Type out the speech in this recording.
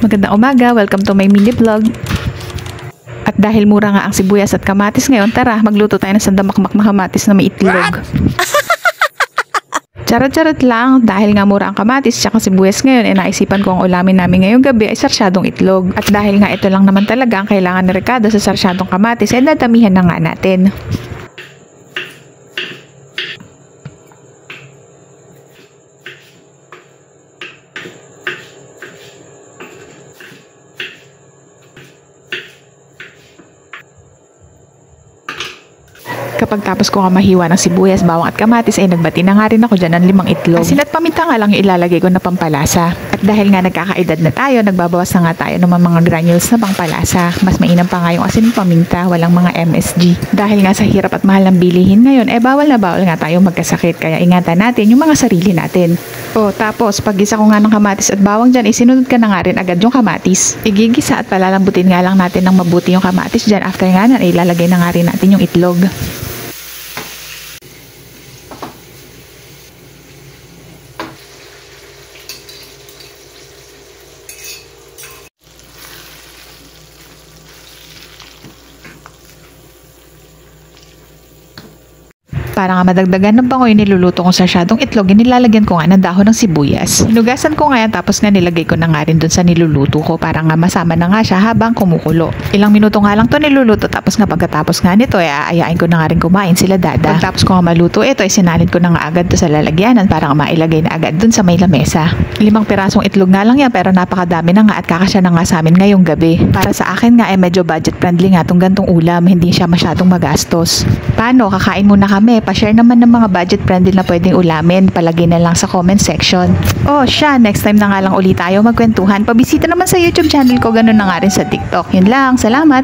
Magandang umaga, welcome to my mini vlog. At dahil mura nga ang sibuyas at kamatis ngayon, tara magluto tayo ng sandamakmak na kamatis na may itlog. Charot-charot lang, dahil nga mura ang kamatis at sibuyas ngayon, naisipan ko ang ulamin namin ngayong gabi ay sarsyadong itlog. At dahil nga ito lang naman talaga ang kailangan ni Ricardo sa sarsyadong kamatis, dadamihan na nga natin. Kapag tapos ko nga mahiwa ng sibuyas, bawang at kamatis ay nagbati na nga rin ako dyan ng 5 itlog. Asin at paminta nga lang yung ilalagay ko na pampalasa. At dahil nga nagkakaedad na tayo, nagbabawas na nga tayo ng mga granules na pampalasa. Mas mainam pa nga yung asin at paminta, walang mga MSG. Dahil nga sa hirap at mahal ng bilihin ngayon, bawal na bawal nga tayo magkasakit. Kaya ingatan natin yung mga sarili natin. Tapos paggisa ko nga ng kamatis at bawang dyan, sinunod ka na nga rin agad yung kamatis. Igigisa at palalambutin nga lang natin ng mabuti yung kamatis dyan. After nga na, ilalagay na nga rin natin yung itlog. Para nga madagdagan ng bango yung niluluto kong sarsyadong itlog, nilalagyan ko nga ng dahon ng sibuyas. Hinugasan ko nga yan, tapos nga nilagay ko na nga rin dun sa niluluto ko para nga masama na nga siya habang kumukulo. Ilang minuto nga lang to niluluto, tapos nga pagkatapos nga nito aayain ko na nga rin kumain sila dada. Pagkatapos ko nga maluto ito, sinalin ko na nga agad to sa lalagyanan para nga mailagay na agad dun sa may lamesa. 5 pirasong itlog nga lang yan, pero napakadami na nga at kakasya na nga sa amin ngayong gabi. Para sa akin nga medyo budget friendly nga tong gantong ulam, hindi siya masyadong magastos. Paano? Kakain muna kami. Pa-share naman ng mga budget friendly na pwedeng ulamin, palagay na lang sa comment section. Next time na nga lang ulit tayo magkwentuhan. Pabisita naman sa YouTube channel ko, ganun na nga rin sa TikTok. Yun lang, salamat!